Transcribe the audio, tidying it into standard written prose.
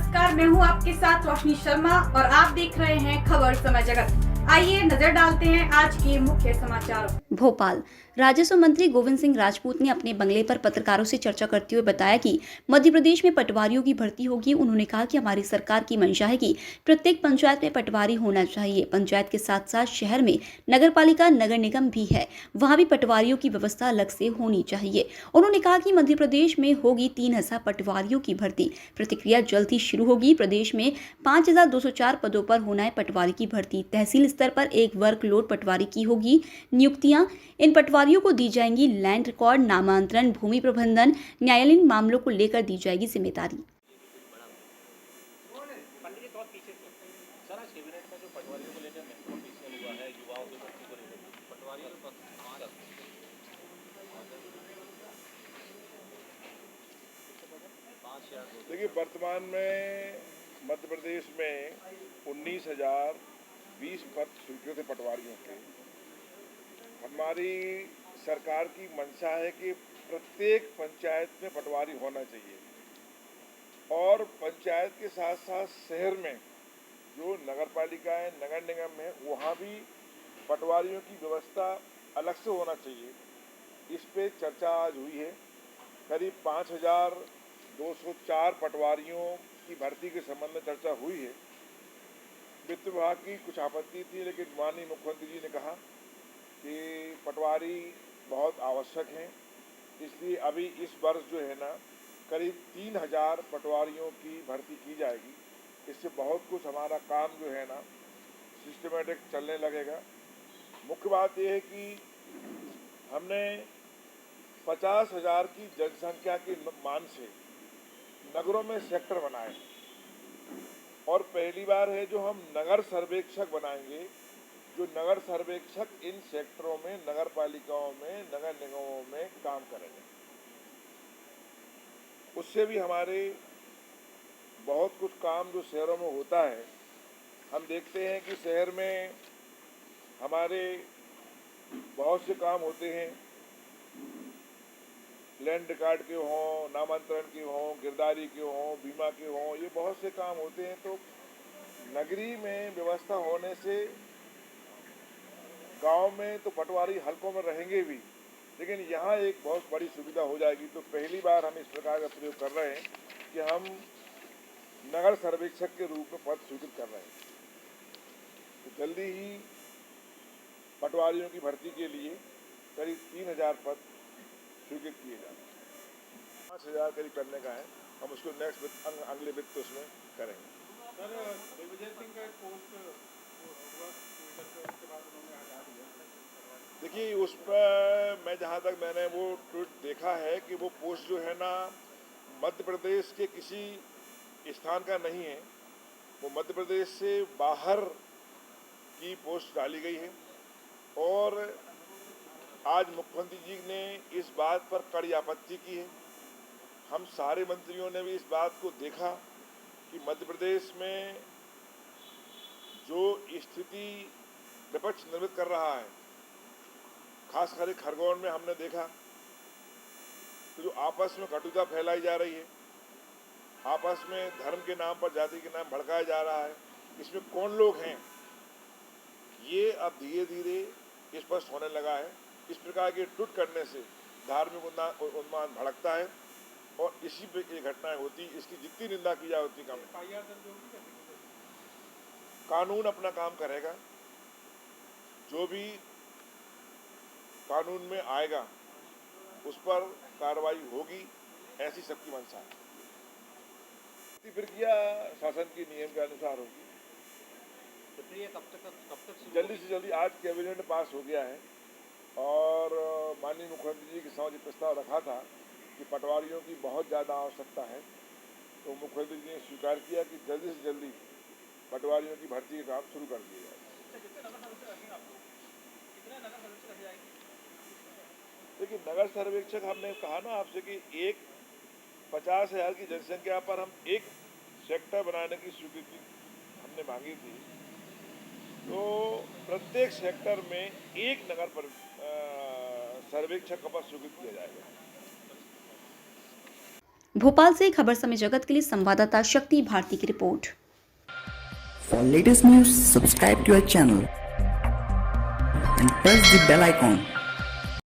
नमस्कार, मैं हूं आपके साथ रोशनी शर्मा और आप देख रहे हैं खबर समय जगत। आइए नजर डालते हैं आज के मुख्य समाचारों। भोपाल राजस्व मंत्री गोविंद सिंह राजपूत ने अपने बंगले पर पत्रकारों से चर्चा करते हुए बताया कि मध्य प्रदेश में पटवारियों की भर्ती होगी। उन्होंने कहा कि हमारी सरकार की मंशा है कि प्रत्येक पंचायत में पटवारी होना चाहिए। पंचायत के साथ साथ शहर में नगरपालिका नगर निगम भी है, वहां भी पटवारियों की व्यवस्था अलग से होनी चाहिए। उन्होंने कहा कि मध्य प्रदेश में होगी 3000 पटवारियों की भर्ती। प्रक्रिया जल्द ही शुरू होगी। प्रदेश में 5204 पदों पर होना है पटवारी की भर्ती। तहसील स्तर पर एक वर्कलोड पटवारी की होगी नियुक्तियां। इन पटवारियों को दी जाएंगी लैंड रिकॉर्ड, नामांतरण, भूमि प्रबंधन, न्यायालयीन मामलों को लेकर दी जाएगी जिम्मेदारी। सर आज कैबिनेट में जो पटवारियों को लेकर महत्वपूर्ण डिसीजन हुआ है, युवाओं की भर्ती को लेकर पटवारियों को देखिए, वर्तमान में मध्य प्रदेश में 19,020 पद स्वीकृत है पटवारियों के। हमारी सरकार की मंशा है कि प्रत्येक पंचायत में पटवारी होना चाहिए और पंचायत के साथ साथ शहर में जो नगर पालिकाएँ नगर निगम है वहाँ भी पटवारियों की व्यवस्था अलग से होना चाहिए। इस पे चर्चा आज हुई है। करीब 5,204 पटवारियों की भर्ती के संबंध में चर्चा हुई है। वित्त विभाग की कुछ आपत्ति थी, लेकिन माननीय मुख्यमंत्री जी ने कहा कि पटवारी बहुत आवश्यक हैं, इसलिए अभी इस वर्ष जो है ना करीब 3,000 पटवारियों की भर्ती की जाएगी। इससे बहुत कुछ हमारा काम जो है ना सिस्टमेटिक चलने लगेगा। मुख्य बात यह है कि हमने 50,000 की जनसंख्या के मान से नगरों में सेक्टर बनाए और पहली बार है जो हम नगर सर्वेक्षक बनाएंगे, जो नगर सर्वेक्षक इन सेक्टरों में नगर पालिकाओं में नगर निगमों में काम करेंगे। उससे भी हमारे बहुत कुछ काम जो शहरों में होता है, हम देखते हैं कि शहर में हमारे बहुत से काम होते हैं, लैंड रिकॉर्ड के हों, नामांतरण के हों, गिरदारी के हों, बीमा के हों, ये बहुत से काम होते हैं। तो नगरी में व्यवस्था होने से गांव में तो पटवारी हलकों में रहेंगे भी, लेकिन यहाँ एक बहुत बड़ी सुविधा हो जाएगी। तो पहली बार हम इस प्रकार का प्रयोग कर रहे हैं कि हम नगर सर्वेक्षक के रूप में पद स्वीकृत कर रहे हैं। तो जल्दी ही पटवारियों की भर्ती के लिए करीब 3,000 पद स्वीकृत किए जाए। 5,000 करीब करने का है, हम उसको नेक्स्ट अगले वित्त उसमें करेंगे। सर दिग्विजय सिंह का पोस्ट उसके बाद उन्होंने हटा दिया। देखिए, उस पर मैं जहाँ तक मैंने वो ट्वीट देखा है कि वो पोस्ट जो है ना मध्य प्रदेश के किसी स्थान का नहीं है, वो मध्य प्रदेश से बाहर की पोस्ट डाली गई है। और आज मुख्यमंत्री जी ने इस बात पर कड़ी आपत्ति की है। हम सारे मंत्रियों ने भी इस बात को देखा कि मध्य प्रदेश में जो स्थिति विपक्ष निर्मित कर रहा है, खासकर खरगोन में हमने देखा तो जो आपस में कटुता फैलाई जा रही है, आपस में धर्म के नाम पर जाति के नाम भड़काया जा रहा है, इसमें कौन लोग हैं, ये अब धीरे धीरे स्पष्ट होने लगा है। इस प्रकार के ट्वीट करने से धार्मिक उन्माद भड़कता है और इसी पे ये घटनाएं होती, इसकी जितनी निंदा की जाए उतनी कम है। कानून अपना काम करेगा, जो भी कानून में आएगा उस पर कार्रवाई होगी, ऐसी सबकी मंशा है। प्रक्रिया शासन के नियम के अनुसार होगी। प्रक्रिया कब तक जल्दी से जल्दी आज कैबिनेट में पास हो गया है और माननीय मुख्यमंत्री जी के समक्ष ये प्रस्ताव रखा था कि पटवारियों की बहुत ज़्यादा आवश्यकता है। तो मुख्यमंत्री जी ने स्वीकार किया कि जल्दी से जल्दी पटवारियों की भर्ती का काम शुरू कर दिया जाए। देखिए, नगर सर्वेक्षक हमने कहा ना आपसे कि 50,000 की जनसंख्या पर हम एक सेक्टर बनाने की स्वीकृति हमने मांगी थी। तो प्रत्येक सेक्टर में एक नगर पर सर्वेक्षक का पद स्वीकृत किया जाएगा। भोपाल से खबर समय जगत के लिए संवाददाता शक्ति भारती की report. For latest news, subscribe to our channel and press the bell icon